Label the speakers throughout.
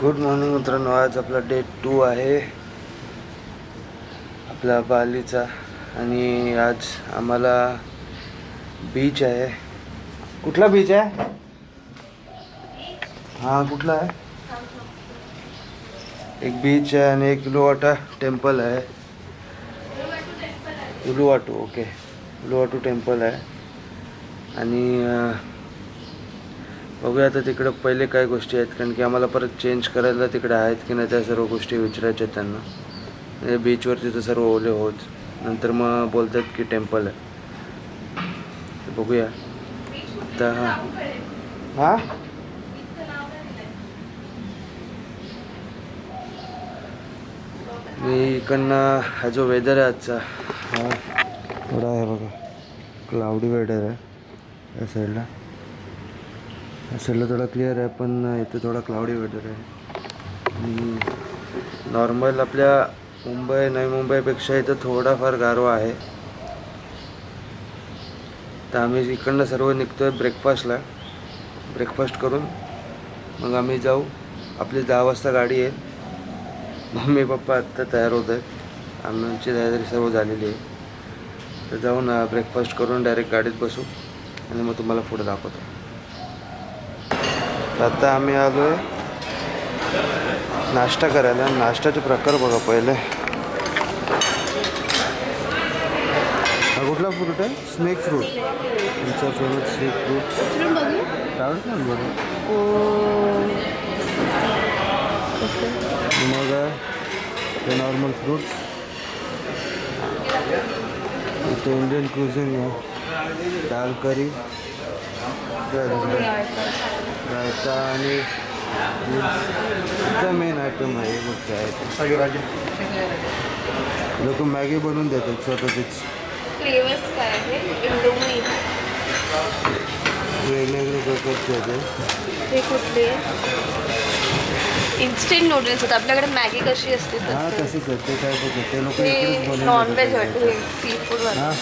Speaker 1: Good morning मित्रांनो. आज आपला डे 2 आहे आपला बालीचा आणि आज आम्हाला बीच आहे. कुठला बीच आहे? हां कुठला आहे? एक बीच आहे आणि एक उलुवाटू टेम्पल आहे. उलुवाटू ओके उलुवाटू टेम्पल आहे. आणि बघूया आता तिकडं पहिले काय गोष्टी आहेत, कारण की आम्हाला परत चेंज करायला तिकडे आहेत की नाही त्या सर्व गोष्टी विचारायच्या आहेत त्यांना. बीचवरती तर सर्व ओले होत, नंतर मग बोलतात की टेम्पल आहे. तर बघूया आता. हां मी इकडनं हा जो वेदर आहे आजचा हा थोडा आहे बघा, क्लाउडी वेदर आहे. या साईडला थोडा क्लिअर आहे, पण इथे थोडा क्लाउडी वेदर आहे. आणि नॉर्मल आपल्या मुंबई नवी मुंबईपेक्षा इथं थोडाफार गारवा आहे. तर आम्ही इकडनं सर्व निघतो आहे ब्रेकफास्टला. ब्रेकफास्ट करून मग आम्ही जाऊ. आपली 10 वाजता गाडी आहे. मम्मी पप्पा आत्ता तयार होत आहेत. आमची तयारी सर्व झालेली आहे. तर जाऊन ब्रेकफास्ट करून डायरेक्ट गाडीत बसू आणि मग तुम्हाला पुढे दाखवतो. आता आम्ही आलो आहे नाश्ता करायला. नाश्त्याचे प्रकार बघा पहिले. हा कुठला फ्रूट आहे? Snake fruit. तुमचा फेवरेट स्नेक फ्रूट आवडत ना बरं. मग हे नॉर्मल फ्रूट्स. इथे इंडियन क्युझिन आहे. दाल करी, रायता आणि मेन आयटम आहे. मग काय लोक मॅगी बनवून देतात स्वतःचीच.
Speaker 2: फ्लेवर्स काय आहे? इंडोमी
Speaker 1: वेगवेगळे प्रकारचे होते.
Speaker 2: हे कुठले? इन्स्टंट नूडल्स होतं. आपल्याकडे मॅगी कशी असते
Speaker 1: हां
Speaker 2: तसं.
Speaker 1: तसेच आहेत ते. काय ते लोक
Speaker 2: हे नॉनव्हेज वाटतं. हे सी फूड वाटतं.
Speaker 1: हां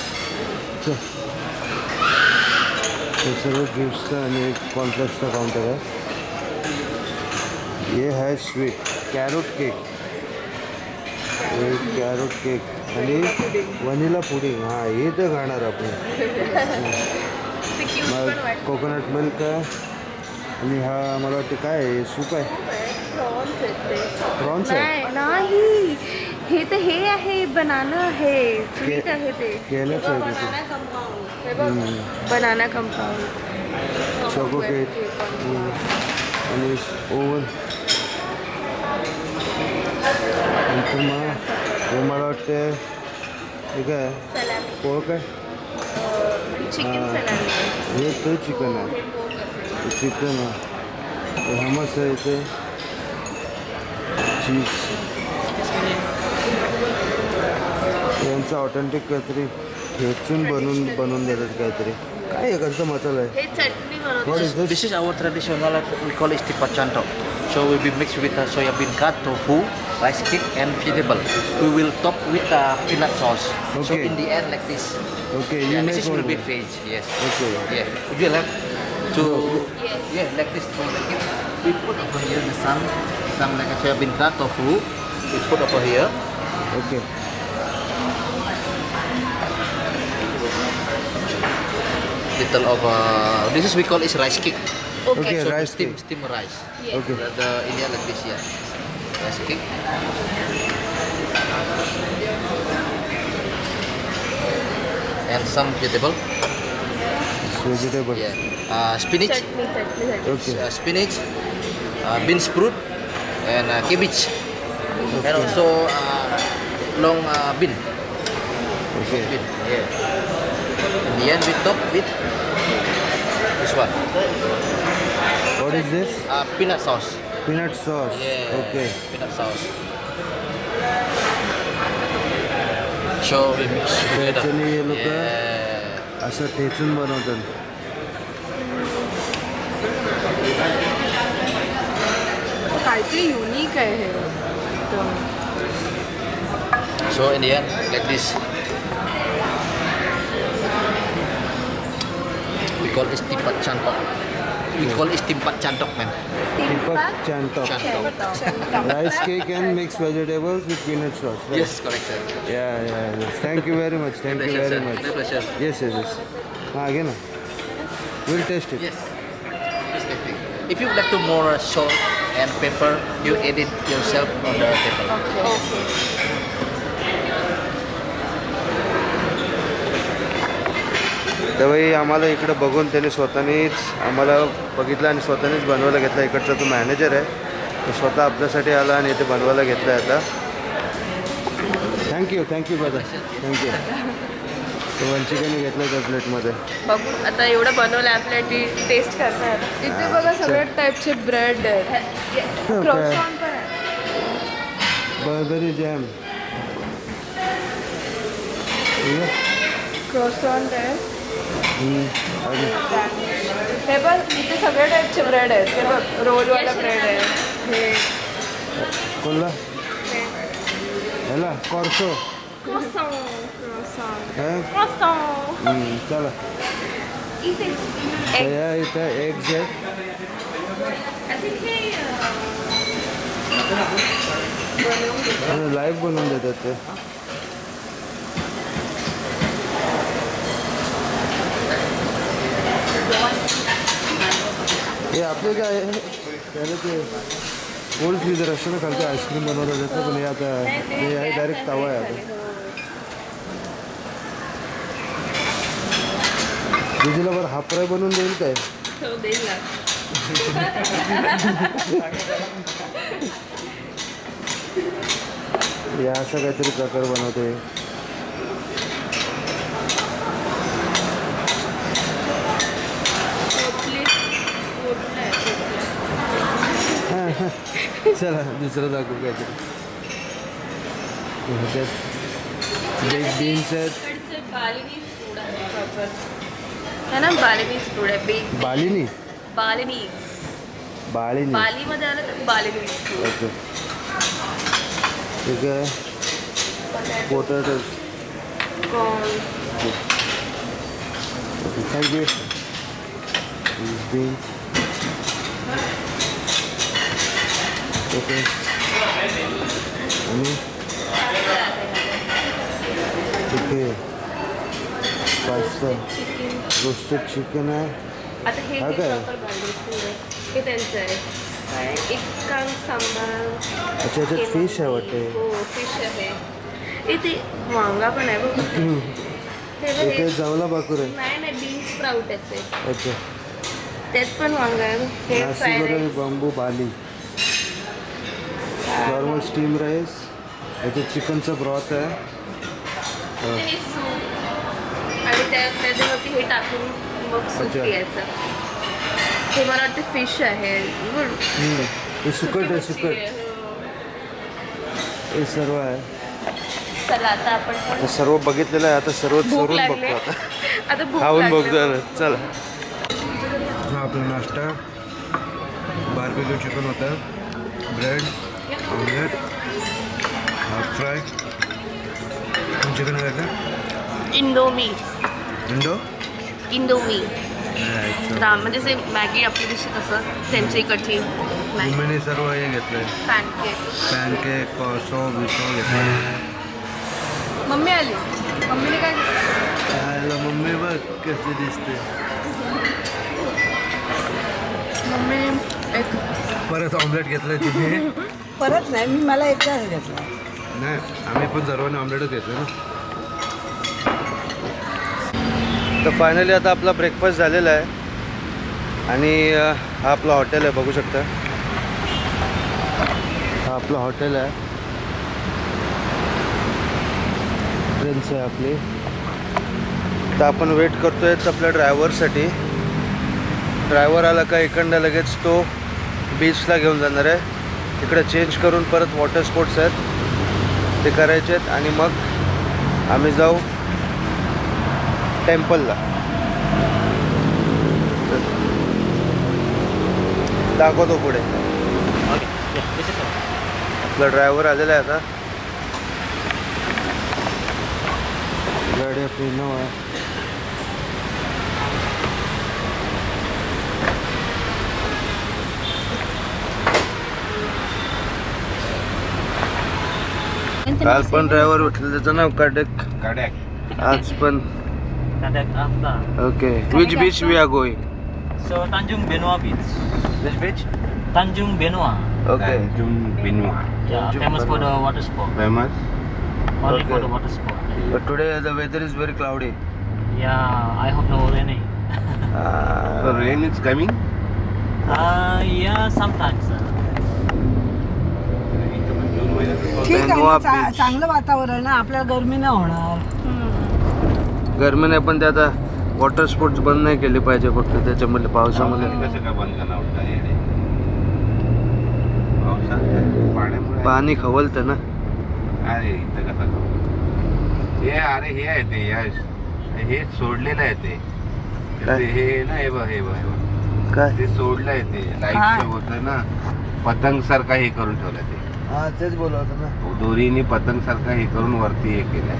Speaker 1: ते सर्व ज्यूसचं आणि एक कॉम्प्लेक्सचा काउंटर आहे. ये है sweet carrot cake. Carrot cake आणि वनिला पुडिंग. हां हे तर खाणार आपण. मग कोकोनट मिल्क आहे. आणि हा मला वाटतं काय आहे? सूप आहे. प्रॉन्स आहे.
Speaker 2: नाही हे तर हे आहे. बनाना आहे. स्वीट आहे ते.
Speaker 1: केलंच आहे तिथे.
Speaker 2: Banana compound.
Speaker 1: चॉको केक आणि ओव्हन. नंतर मग हे मला वाटतं हे काय पोळक आहे.
Speaker 2: Chicken salad.
Speaker 1: हे ते चिकन आहे. चिकन आहे. हमस आहे इथे. चीज. यांचं ऑथेंटिक काहीतरी ठेचून बनवून देतात काहीतरी. काय आहे कसं मसाला आहे?
Speaker 2: हे चटणी
Speaker 1: What
Speaker 2: बनवतात.
Speaker 1: is this?
Speaker 3: This is our traditional, we call it stipa chantok. So will be mixed with soya bean curd, tofu, rice cake, and vegetable. We will top with peanut sauce. So
Speaker 1: Okay.
Speaker 3: in the end, like this.
Speaker 1: Okay, you
Speaker 3: Yeah,
Speaker 1: make
Speaker 3: this will
Speaker 1: one.
Speaker 3: be veg. Yes.
Speaker 1: Okay.
Speaker 3: Yeah. Would you like to?
Speaker 2: Yes.
Speaker 3: Yeah, like this. So like it. We put over here the some like a soya bean curd, tofu. We put over here.
Speaker 1: Okay.
Speaker 3: Little of this is we call is rice cake.
Speaker 1: Okay,
Speaker 3: So
Speaker 1: rice
Speaker 3: steam,
Speaker 1: cake.
Speaker 3: steam rice.
Speaker 2: Yes.
Speaker 1: Okay.
Speaker 3: The India like this, yeah. Rice cake. And some vegetable.
Speaker 1: It's vegetable.
Speaker 3: Yeah. Spinach.
Speaker 2: Chutney.
Speaker 1: Okay.
Speaker 3: Spinach. Bean sprout. And cabbage. And also long bean.
Speaker 1: Okay.
Speaker 3: Bean. Yeah. In the end, we top with this one.
Speaker 1: What is this?
Speaker 3: Peanut sauce.
Speaker 1: Peanut sauce.
Speaker 3: Yeah.
Speaker 1: Okay.
Speaker 3: Peanut sauce. So we mix together.
Speaker 1: त्याच्याने हे लोक
Speaker 3: Yeah.
Speaker 1: असं ठेचून बनवतात.
Speaker 2: काहीतरी unique आहे हे.
Speaker 3: So in the end, like this. We call it stipa chantok. We call it timpat chantok, man.
Speaker 1: Tipak Chantok.
Speaker 3: Chantok.
Speaker 1: Rice cake and mixed vegetables with peanut sauce. Right?
Speaker 3: Yes, correct, sir.
Speaker 1: Yes. Thank you very much. Thank you very much.
Speaker 3: My pleasure.
Speaker 1: Yes. हाँ आगे ना. We'll taste it.
Speaker 3: Yes. Just tasting. If you would like to more salt and pepper, you add it yourself on the table.
Speaker 1: तेव्हाही आम्हाला इकडं बघून त्याने स्वतःनेच आम्हाला बघितलं आणि स्वतःनेच बनवायला घेतला. इकडचा तो मॅनेजर आहे, तो स्वतः आपल्यासाठी आला आणि इथे बनवायला घेतला आहे आता. थँक्यू दादा, थँक्यू. तो वंचिकाने घेतलं त्या प्लेटमध्ये.
Speaker 2: बघू आता एवढं बनवलं आपल्यासाठी टेस्ट करणार. इथे बघा सगळ्या टाईपचे ब्रेड आहेत. Croissant पण आहे.
Speaker 1: बर्बरी जॅम.
Speaker 2: Croissant आहे.
Speaker 1: आणि
Speaker 2: हे बघ इथे सगळ्या टाईपचे ब्रेड आहेत. हे बघ रोलवाला ब्रेड आहे. हे
Speaker 1: कोणला ह्याला कॉर्सो.
Speaker 2: Croissant.
Speaker 1: हां चला. या इथं एग्ज आहेत. लाईव्ह बनवून देतात ते. हे आपले काय आहे त्याला ते ओल्ड फ्रीजर असतं ना, खालचं आईस्क्रीम बनवलं जातं, पण हे आता हे आहे डायरेक्ट तवा आहे आता. तुझीला बरं हाफ फ्राय बनवून देईल काय?
Speaker 2: देईल ना.
Speaker 1: हे असं काहीतरी प्रकार बनवते. चला दुसरं दाखवू काहीतरी. ह्याच्यात बेक बीन्स आहेत.
Speaker 2: बालिनीज फूड आहे प्रॉपर. है ना, बालिनीज फूड आहे.
Speaker 1: बालिनी
Speaker 2: बालिनीज.
Speaker 1: बालिनी
Speaker 2: बालीमध्ये आलं तर बालिनीज फूड.
Speaker 1: ओके ठीक आहे. Potatoes.
Speaker 2: Corn.
Speaker 1: Thank you. Beans. Okay आणि ठीक आहे. पास्ता. रोस्टेड चिकन आहे.
Speaker 2: आता हे
Speaker 1: हा
Speaker 2: ते
Speaker 1: काय?
Speaker 2: प्रॉपर बालिनीज फूड आहे. हे त्यांचं आहे. काय इक्कांग सांबार.
Speaker 1: अच्छा याच्यात फिश आहे वाटते.
Speaker 2: हो फिश आहे. इथे वांगा पण आहे बघ. हे बघ,
Speaker 1: इथे जवला बाकूर आहे.
Speaker 2: नाही बीन्स स्प्राउट आहेत ते.
Speaker 1: अच्छा
Speaker 2: त्यात पण वांगा आहे. हे
Speaker 1: नाशिक
Speaker 2: फ्राय
Speaker 1: वगैरे
Speaker 2: राईस.
Speaker 1: बांबू बाली. Normal steam rice. याच्यात चिकनचं ब्रॉथ आहे.
Speaker 2: हे सूप आणि त्याच्यावरती हे टाकून मग सूप
Speaker 1: अच्छा.
Speaker 2: प्यायचं. हे मला वाटतं फिश आहे. गुड.
Speaker 1: हे सुकट आहे सुकट. हे सर्व आहे.
Speaker 2: चला आता आपण पण
Speaker 1: सर्व बघितलेलं आहे. आता सर्व
Speaker 2: भूक
Speaker 1: चरून
Speaker 2: लागली.
Speaker 1: बघतो आता.
Speaker 2: आता भूक
Speaker 1: खाऊन
Speaker 2: लागली.
Speaker 1: बघतो आता. चला. हा आपला नाश्ता. बार्बिक्यू चिकन होता. Bread omelette half fry chicken आहे का
Speaker 2: इंडोमी.
Speaker 1: इंडो
Speaker 2: म्हणजे जे मॅगी आपली दिसते तसं त्यांची इकडची मॅगी.
Speaker 1: मम्मीने सर्व हे घेतलंय. पॅनकेक कॉसो बिसो घेतलं.
Speaker 2: मम्मी आली. मम्मीने काय घेतलं?
Speaker 1: मम्मी बघ कशी दिसते.
Speaker 2: मम्मी एक
Speaker 1: परत ऑमलेट घेतलंय तिने.
Speaker 4: परत नाही, मी मला एकदाच घेतला.
Speaker 1: नाही आम्ही पण सर्वांनी ऑमलेटच घेतलं ना. तर फायनली आता आपला ब्रेकफास्ट झालेला आहे आणि हा आपला हॉटेल आहे बघू शकता. हा आपलं हॉटेल आहे. ट्रेन्स आहे आपली. तर आपण वेट करतोय आपल्या ड्रायव्हरसाठी. ड्रायव्हर आला का इकडनं लगेच तो बीचला घेऊन जाणार आहे. तिकडे चेंज करून परत वॉटर स्पोर्ट्स आहेत ते करायचे आहेत आणि मग आम्ही जाऊ टेम्पलला. दाखवतो पुढे. आपला ड्रायव्हर आलेला आहे आता. गाडी आपली इनोवा आहे. काल पण ड्रायव्हर भेटले, त्याचं नाव काडक. आज पण.
Speaker 3: Kadak Afta.
Speaker 1: Okay. Which beach we are going?
Speaker 3: So Tanjung Benoa Beach.
Speaker 1: This beach?
Speaker 3: Tanjung Benoa.
Speaker 1: Okay.
Speaker 5: Tanjung Benoa.
Speaker 3: Yeah,
Speaker 1: Tanjung
Speaker 3: famous for the
Speaker 1: Benoa.
Speaker 3: water sport.
Speaker 5: Famous.
Speaker 3: Only for
Speaker 1: Okay.
Speaker 3: the water sport.
Speaker 1: But today the weather is very cloudy.
Speaker 3: Yeah, I hope no rain.
Speaker 5: The rain is coming.
Speaker 3: Yeah, sometimes.
Speaker 4: ठीक आहे
Speaker 1: बेनवा
Speaker 4: ना,
Speaker 1: beach.
Speaker 4: चांगलं वातावरण आहे, आपल्याला गरमी नाही होणार.
Speaker 1: गरमीने पण ते आता वॉटर स्पोर्ट्स बंद नाही केले पाहिजे फक्त त्याच्यामध्ये पावसामध्ये.
Speaker 5: कसं काय बंद करणार होता येडे? पावसात पाण्यामुळे
Speaker 1: पाणी खवलतं ना.
Speaker 5: अरे इथं कसं खाऊ? हे अरे हे आहे ते यश, हे सोडलेलं आहे ते.
Speaker 1: काय?
Speaker 5: ते हे ना, हे बघ हे बघ हे बघ.
Speaker 1: काय?
Speaker 5: ते सोडलंय ते लाईटचं होतं ना, पतंग सारखा हे करून ठेवलं ते.
Speaker 1: हा तेच बोलवतं ना.
Speaker 5: दोरीने पतंग सारखा हे करून वरती हे केलंय.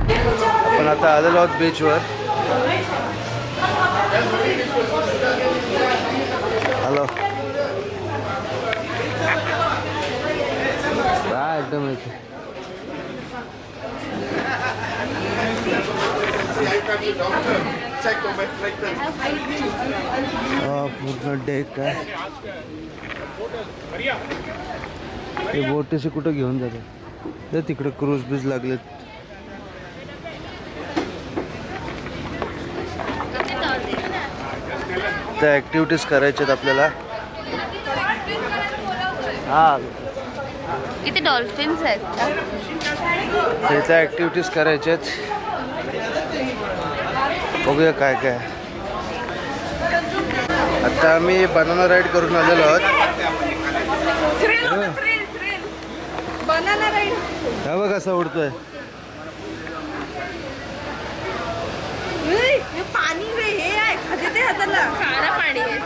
Speaker 1: आपण आता आलेलो आहोत बीचवर. हॅलो. काय एकदम इथे पूर्ण डेक आहे. ते बोटीशी कुठं घेऊन जातात ते तिकडे क्रूज बीज लागलेत. त्या ॲक्टिव्हिटीज करायच्यात आपल्याला. हा
Speaker 2: इथे डॉल्फिन्स आहेत का?
Speaker 1: त्या ॲक्टिव्हिटीज करायच्यात. बघूया काय काय. आता आम्ही बनाना राईड करून आलेलो आहोत.
Speaker 2: Banana ride.
Speaker 1: हा बघ कसा उडतोय.
Speaker 2: पाणी हे आहे खाली ते हाताला खारं पाणी आहे.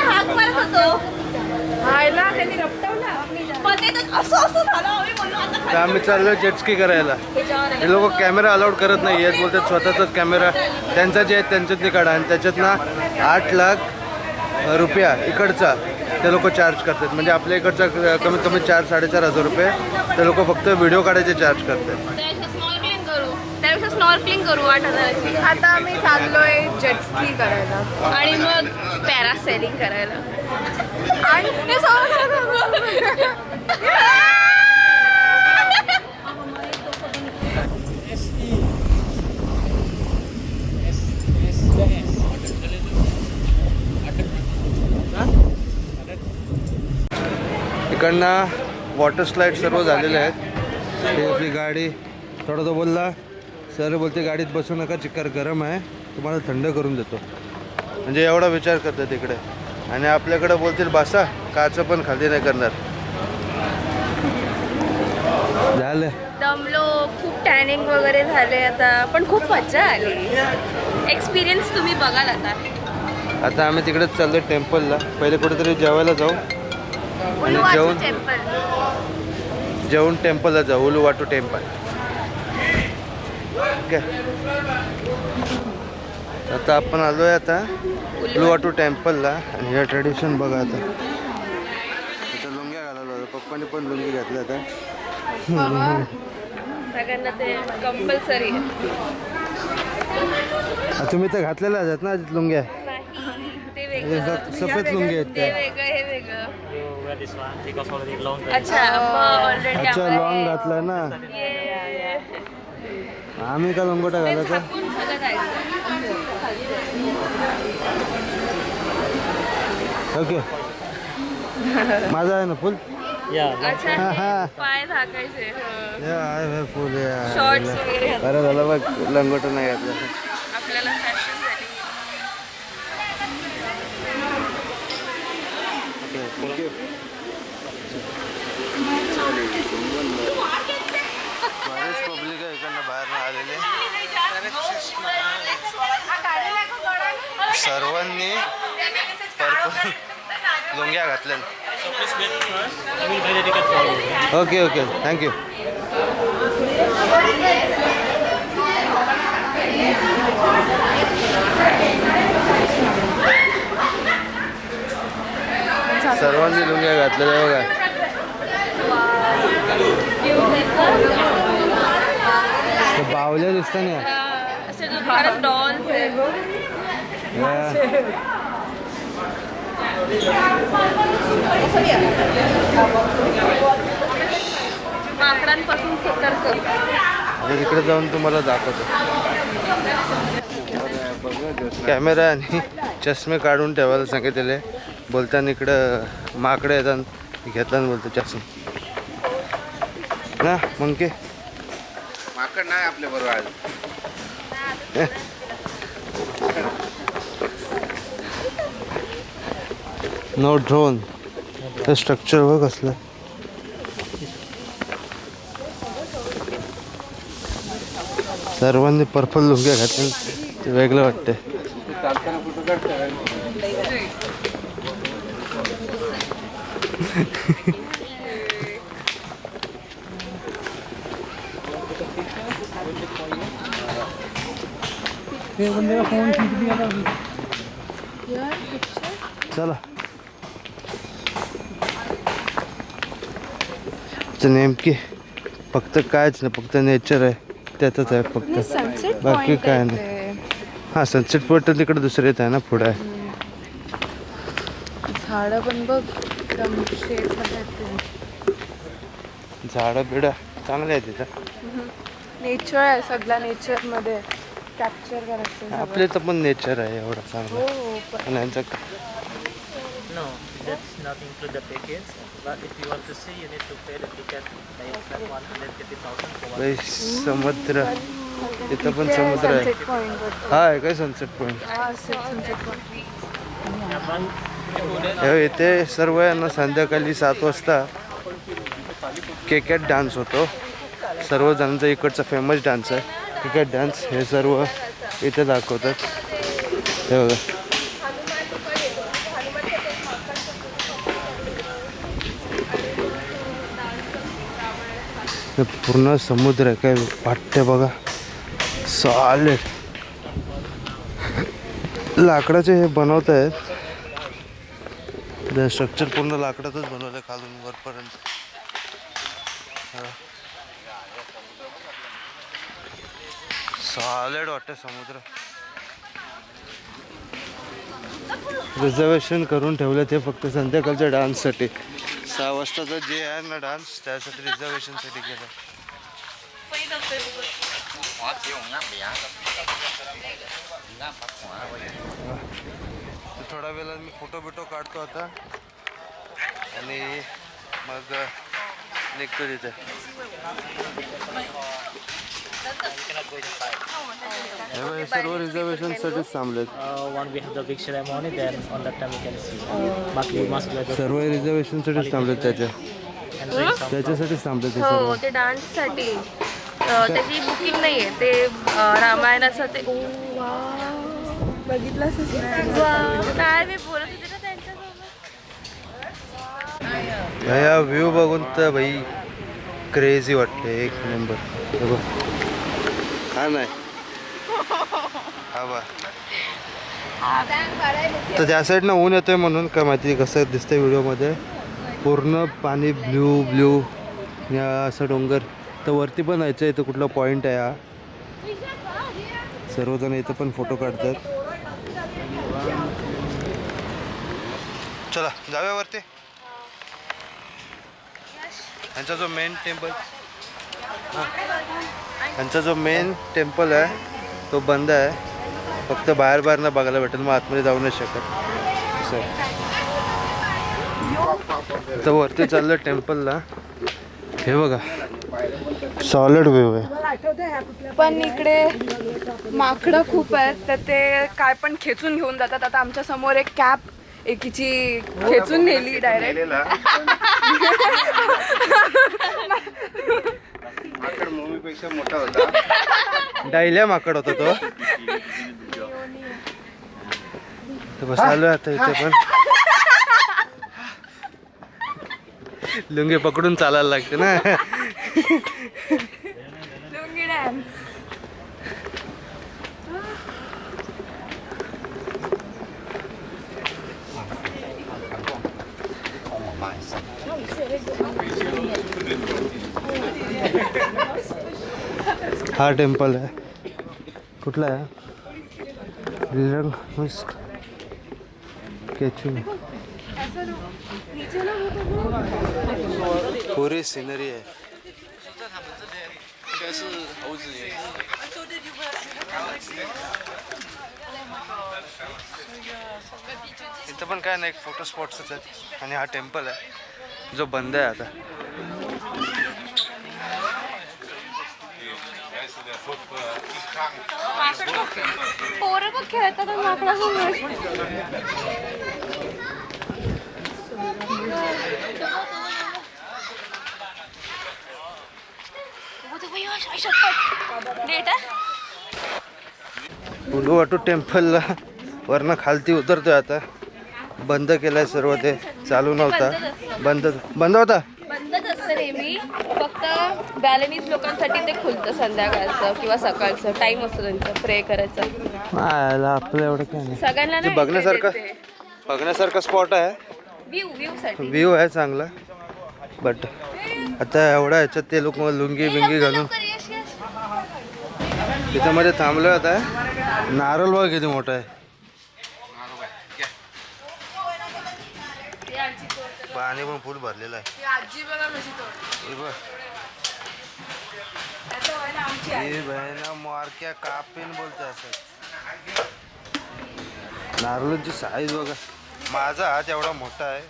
Speaker 2: हाक मारत होतो. हायला त्यांनी रपटवला.
Speaker 1: तर आम्ही चाललो जेटस्की करायला. हे लोक कॅमेरा अलाउड करत नाही आहेत, बोलतात स्वतःचाच कॅमेरा त्यांचा जे आहेत त्यांच्यातनी काढा. आणि त्याच्यात ना 8 लाख रुपया इकडचा ते लोक चार्ज करतात. म्हणजे आपल्या इकडचा कमीत कमी 4-4.5 हजार रुपये ते लोक फक्त व्हिडिओ काढायचे चार्ज करतात.
Speaker 2: त्यापेक्षा स्नॉर्कलिंग करू 8,000ची. आता आम्ही चाललोय जेटस्की करायला आणि मग पॅरासेलिंग करायला. आणि ते
Speaker 1: इकडनं वॉटर स्लाईड सर्व झालेले आहेत. हे आपली गाडी थोडं तो बोलला सर, बोलते गाडीत बसू नका, चिक्कार गरम आहे, तुम्हाला थंड करून देतो. म्हणजे एवढा विचार करतात तिकडे. आणि आपल्याकडे बोलतील बसा, काचं पण खाली नाही करणार. झालं
Speaker 2: दमलो, खूप टॅनिंग वगैरे झाले आता, पण खूप मजा आली. एक्सपिरियन्स तुम्ही बघाल आता.
Speaker 1: आता आम्ही तिकडेच चाललो टेम्पलला. पहिले कुठेतरी जेवायला जाऊ आणि
Speaker 2: उलुवाटू टेम्पल.
Speaker 1: जेवून टेम्पलला जाऊ, उलुवाटू टेम्पल. ओके. आता आपण आलो आहे आता उलुवाटू टेम्पलला. आणि हे ट्रेडिशन बघा. आता इथं लुंग्या घालायला होतं, पप्पाने पण लुंगी घातल्या आता.
Speaker 2: सगळ्यांना ते कंपल्सरी आहे.
Speaker 1: तुम्ही तर घातलेल्या आहेत ना लुंग्या.
Speaker 2: ते
Speaker 1: हे
Speaker 2: वेगळं,
Speaker 1: सफेद लुंगी आहेत
Speaker 2: ते
Speaker 1: त्या.
Speaker 2: वेगळं, हे वेगळं.
Speaker 3: You wear this one because already long.
Speaker 2: अच्छा, ऑलरेडी
Speaker 1: अच्छा लॉंग घातलाय ना. आम्ही का लंगोटा घालायचा.
Speaker 2: झाकून सगळं जायचं.
Speaker 1: ओके. माझा आहे ना फुल.
Speaker 3: Yeah.
Speaker 2: अच्छा,
Speaker 1: हा, हा.
Speaker 2: हे पाय झाकायचे.
Speaker 1: फुल.
Speaker 2: शॉर्ट्स वगैरे घालून.
Speaker 1: बरं झालं बघ लंगोटा नाही घातलं.
Speaker 2: आपल्याला फॅशन झाली.
Speaker 1: बरेच पब्लिक आहे इकडनं बाहेर आलेले. सर्वांनी पर्पल लुंग्या घातल्या.
Speaker 3: I will buy the ticket for you.
Speaker 1: Okay okay thank you. सर्वांनी लुंग्या घातलेल्या बघा. ते बावल्या दिसतं ना.
Speaker 2: डॉल्स आहे. माकडांपासून सतर्क.
Speaker 1: तिकडे जाऊन तुम्हाला दाखवतो. कॅमेरा आणि चष्मे काढून ठेवायला सांगितलेले. बोलताना इकडं माकडे येतात घेताना बोलतो चष्मे ना. मग के
Speaker 5: माकड नाही आपल्या बरोबर आज.
Speaker 1: No drone. हे स्ट्रक्चर बघ कसलं. सर्वांनी पर्पल लुंग्या घातल्या ते वेगळं वाटतंय.
Speaker 5: चालताना फोटो काढताय.
Speaker 1: चला. नेमकी फक्त कायच नाही, फक्त नेचर आहे त्यातच आहे फक्त.
Speaker 2: सनसेट
Speaker 1: बाकी काय नाही. हां सनसेट पॉईंट तिकडे दुसरे येत आहे ना पुढे आहे.
Speaker 2: झाडं पण बघ एकदम शेपमध्ये
Speaker 1: झाडं बिडं चांगले आहेत तिथं.
Speaker 2: नेचर आहे सगळा नेचरमध्ये कॅप्चर करायचं.
Speaker 1: आपले तर पण नेचर आहे एवढं चांगलं.
Speaker 2: हो पण
Speaker 1: पण यांचं
Speaker 6: No, that's not include the package. But if you want to see, you need to pay the ticket by extra 150,000 for one.
Speaker 1: लई समुद्र. इथं पण समुद्र आहे.
Speaker 2: Sunset point.
Speaker 1: हा आहे काय सनसेट पॉईंट.
Speaker 2: Sunset point.
Speaker 1: इथे सर्व यांना संध्याकाळी 7 वाजता क्रिकेट डान्स होतो. सर्व जणांचा इकडचा फेमस डान्स आहे क्रिकेट डान्स. हे सर्व इथे दाखवतात. हे बघा हे पूर्ण समुद्र आहे काय वाटते बघा. सॉलिड लाकडाचे हे बनवत आहेत. स्ट्रक्चर पूर्ण लाकडातच बनवलं खालून वरपर्यंत. सॉलिड वाटतं समुद्र. रिझर्वेशन करून ठेवलं ते फक्त संध्याकाळच्या डान्ससाठी. 6 वाजताचं जे आहे ना डान्स त्यासाठी रिझर्वेशनसाठी केलं. थोडा वेळात मी फोटो बिटो काढतो आता आणि मग निघतो तिथे. हे सर्व रिझर्वेशनसाठीच थांबलेत.
Speaker 6: One we have the big ceremony, then on that time you can see. But you must go to
Speaker 1: सर्व रिझर्वेशनसाठीच थांबलेत त्याच्या
Speaker 6: and drink some.
Speaker 1: त्याच्यासाठीच थांबलेत ते सर्व.
Speaker 2: हो ते डान्ससाठी त्याची बुकिंग नाही आहे. ते रामायणाचं ते बघितलंच काय मी बोलत होते ना त्यांच्यासोबत.
Speaker 1: या व्ह्यू बघून तर भाई क्रेझी वाटते. एक नंबर. हा नाही हा बा. तर त्या साईडनं ऊन येतोय म्हणून काय माहिती कसं दिसतंय व्हिडिओमध्ये. पूर्ण पाणी ब्ल्यू ब्ल्यू. या असं डोंगर तर वरती पण यायचं. इथं कुठला पॉईंट आहे हा. सर्वजण इथं पण फोटो काढतात. चला जाऊया वरती. यांचा जो मेन टेम्पल यांचा जो मेन टेम्पल आहे तो बंद आहे. फक्त बाहेर बाहेर ना बघायला भेटेल. मग आतमध्ये जाऊ नाही शकत. असं तर वरती चाललं टेम्पलला. हे बघा सॉलिड व्ह्यू आहे.
Speaker 2: पण इकडे माकडं खूप आहेत तर ते काय पण खेचून घेऊन जातात. आता आमच्या समोर एक कॅप एकीची खेचून नेली डायरेक्ट.
Speaker 5: माकड मूवीपेक्षा मोठा होता.
Speaker 1: डायल्या माकड होता तो. तर बस आलोय आता इथे पण. लुंगी पकडून चालायला लागते ना.
Speaker 2: लुंगी डान्स.
Speaker 1: हा टेम्पल आहे. कुठला आहे? लीलंग मिस्क केचू. पुरी सिनरी आहे. इथं पण काय नाही, फोटो स्पॉट्सच आहेत. आणि हा टेम्पल आहे जो बंद आहे आता.
Speaker 2: पोरं बघ खेळतात माकडासमोर. डेट आहे.
Speaker 1: उलुवाटू टेम्पलला वरनं खालती उतरतोय आता. बंद केलंय सर्व, ते चालू नव्हता. बंद होता.
Speaker 2: बंदच असतं नेहमी, फक्त बॅलेनीज लोकांसाठी ते खुलतं संध्याकाळचं किंवा सकाळचं. टाइम असतो त्यांचा प्रे करायचा.
Speaker 1: आपलं एवढं काय नाही.
Speaker 2: सगळ्यांना
Speaker 1: ते बघण्यासारखा स्पॉट आहे.
Speaker 2: व्ह्यू साठी.
Speaker 1: व्ह्यू आहे चांगला. बट आता एवढा ह्याच्यात ते लोक लुंगी बिंगी घालून त्याच्यामध्ये थांबलं. आता नारळ बघ किती मोठा आहे. पाणी पण फुल भरलेलं आहे. हे बघ. हे बहिणा मारक्या कापेन बोलते असं. नारळाची साईज बघा. माझा हात एवढा मोठा आहे.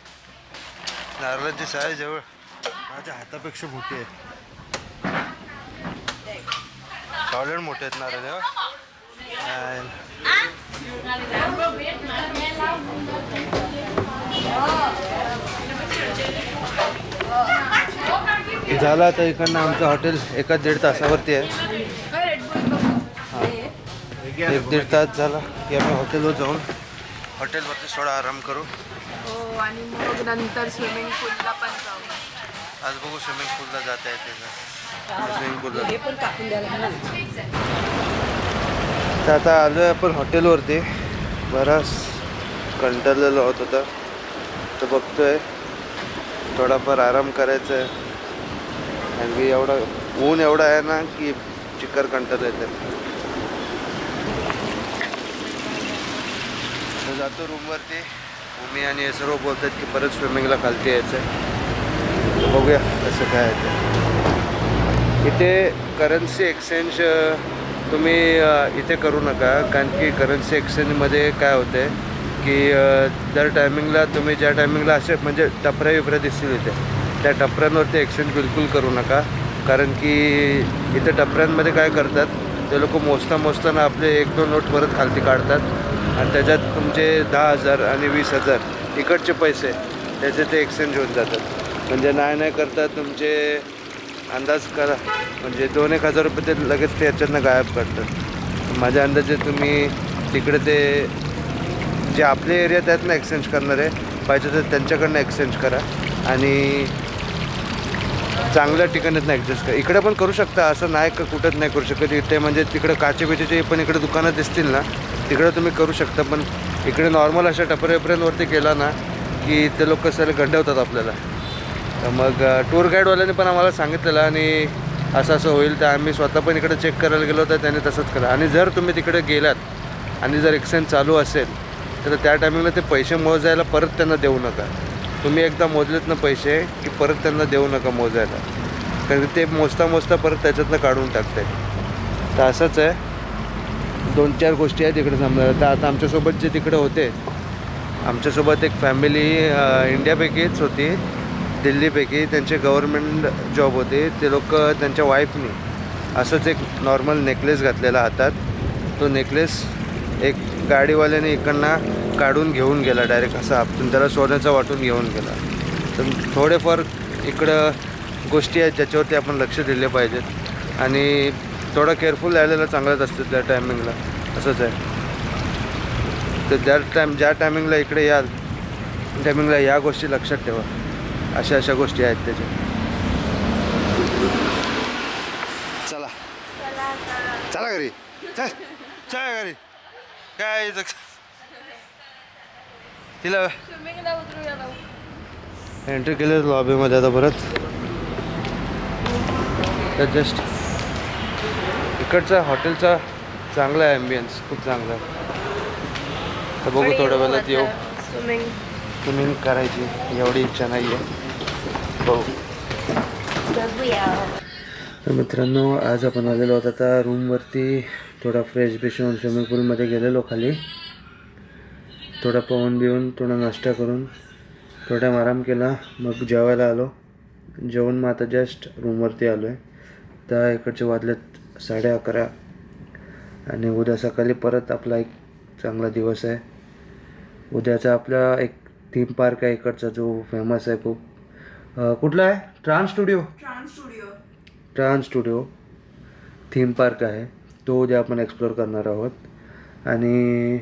Speaker 1: नारळाची साईज एवढं माझ्या हातापेक्षा मोठी आहे. सॉलिड मोठे आहेत नारळ. झालं आता इकडनं आमचं हॉटेल 1-1.5 तासावरती आहे. 1-1.5 तास झाला की आम्ही हॉटेलवर जाऊन हॉटेलवरती थोडा आराम करू.
Speaker 2: हो, आणि मग नंतर स्विमिंग पूलला पण जाऊ.
Speaker 1: आज बघू स्विमिंग पूलला जाता येते का. स्विमिंग पूलला तर आता आलो आहे आपण हॉटेलवरती. बराच कंटाळलेलो होत होता तर बघतोय थोडाफार आराम करायचा आहे. आणि एवढा ऊन एवढा आहे ना की चिक्कर कंटाळ येते. तर जातो रूमवरती. मी आणि हे सर्व बोलतात की परत स्विमिंगला खालती यायचं आहे. तर बघूया कसं काय आहे ते. इथे करन्सी एक्सचेंज तुम्ही इथे करू नका, कारण की करन्सी एक्सचेंजमध्ये काय होतं आहे की दर टायमिंगला तुम्ही ज्या टायमिंगला असे म्हणजे टपऱ्या विपऱ्या दिसतील इथे, त्या टपऱ्यांवरती एक्सचेंज बिलकुल करू नका. कारण की इथे टपऱ्यांमध्ये काय करतात ते लोक मोजताना आपले 1-2 नोट परत खालती काढतात आणि त्याच्यात तुमचे 10,000 आणि 20,000 इकडचे पैसे त्याचे ते एक्सचेंज होऊन जातात. म्हणजे नाही करता तुमचे अंदाज करा म्हणजे 2-1 हजार रुपये ते लगेच ते याच्यातनं गायब करतात. माझ्या अंदाजे तुम्ही तिकडे ते जे आपले एरियात आहेत ना एक्सचेंज करणारे, पाहिजे तर त्यांच्याकडनं एक्सचेंज करा आणि चांगल्या ठिकाणीत नाही ॲडजस्ट करा. इकडे पण करू शकता, असं नाही का कुठंच नाही करू शकत. इथे म्हणजे तिकडं काचेबिचेचे पण इकडे दुकानं दिसतील ना तिकडं तुम्ही करू शकता. पण इकडे नॉर्मल अशा टपऱ्यापर्यंतवरती केला ना की ते लोक कसं गंडवतात आपल्याला. तर मग टूर गाईडवाल्याने पण आम्हाला सांगितलेलं आणि असं होईल तर आम्ही स्वतः पण इकडे चेक करायला गेलो तर त्याने तसंच करा. आणि जर तुम्ही तिकडे गेलात आणि जर एक्सचेंज चालू असेल तर त्या टायमिंगला ते पैसे मोजायला परत त्यांना देऊ नका. तुम्ही एकदा मोजलेत ना पैसे की परत त्यांना देऊ नका मोजायला, कारण ते मोजता परत त्याच्यातनं काढून टाकतात. तर असंच आहे. 2-4 गोष्टी आहेत तिकडे समजा. तर आता आमच्यासोबत जे तिकडे होते, आमच्यासोबत एक फॅमिली इंडियापैकीच होती, दिल्लीपैकी. त्यांचे गव्हर्मेंट जॉब होते. ते लोक त्यांच्या वाईफनी असंच एक नॉर्मल नेकलेस घातलेला हातात. तो नेकलेस एक गाडीवाल्याने इकडनं काढून घेऊन गेला डायरेक्ट असा आपटून, त्याला सोन्याचा वाटून घेऊन गेला. तर थोडेफार इकडं गोष्टी आहेत ज्याच्यावरती आपण लक्ष दिले पाहिजेत आणि थोडं केअरफुल राहिलेलं चांगलंच असतं त्या टायमिंगला. असंच आहे. तर ज्या टायमिंगला इकडे याल टायमिंगला या गोष्टी लक्षात ठेवा. अशा गोष्टी आहेत त्याच्या. चला घरी. चला घरी. काय तिला
Speaker 2: स्विमिंगला उतरूया.
Speaker 1: एंट्री केली लॉबीमध्ये आता परत. तर जस्ट इकडचा हॉटेलचा चांगला आहे, ॲम्बियन्स खूप चांगला आहे. तर बघू थोड्या वेळात येऊ. स्विमिंग करायची एवढी इच्छा नाही आहे, बघू. तर मित्रांनो, आज आपण आलेलो आहोत आता रूमवरती. थोडा फ्रेश बिश होऊन स्विमिंग पूलमध्ये गेलेलो खाली. थोडा पवन बिवून, थोडा नाश्ता करून, थोडा आराम केला. मग जेवायला आलो. जेवण मग आता जस्ट रूमवरती आलो आहे. तर इकडचे वाजलेत 11:30 आणि उद्या सकाळी परत आपला एक चांगला दिवस आहे. उद्याचा आपला एक थीम पार्क आहे इकडचा, जो फेमस आहे खूप. कुठला आहे? ट्रान्स स्टुडिओ थीम पार्क आहे. तो उद्या आपण एक्सप्लोअर करणार आहोत. आणि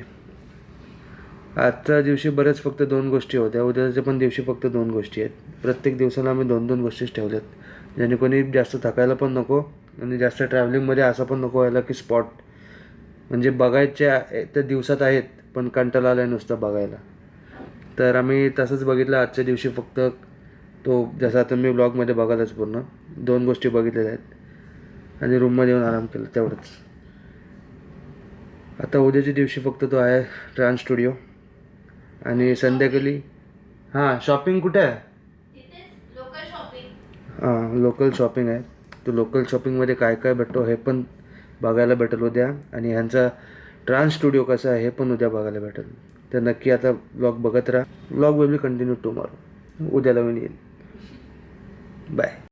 Speaker 1: आजच्या दिवशी बरेच फक्त 2 गोष्टी होत्या. उद्याच्या पण दिवशी फक्त 2 गोष्टी आहेत. प्रत्येक दिवसाला आम्ही 2-2 गोष्टीच ठेवल्यात, ज्याने कोणी जास्त थकायला पण नको आणि जास्त ट्रॅव्हलिंगमध्ये असं पण नको व्हायला की स्पॉट म्हणजे बघायच्या त्या दिवसात आहेत पण कंटाळा आला आहे नुसतं बघायला. तर आम्ही तसंच बघितलं आजच्या दिवशी. फक्त तो जसा आता मी ब्लॉगमध्ये बघायलाच पूर्ण 2 गोष्टी बघितलेल्या आहेत आणि रूममध्ये येऊन आराम केला, तेवढंच. आता उद्याच्या दिवशी फक्त तो आहे ट्रान्स स्टुडिओ. आणि संध्याकाळी शॉपिंग कुठे आहे? लोकल शॉपिंग आहे. तो लोकल शॉपिंगमध्ये काय काय भेटतो हे पण बघायला भेटेल उद्या. आणि ह्यांचा ट्रान्स स्टुडिओ कसा आहे हे पण उद्या बघायला भेटेल. तर नक्की आता ब्लॉग बघत राहा. Blog will be continue tomorrow. उद्याला मी येईल. बाय.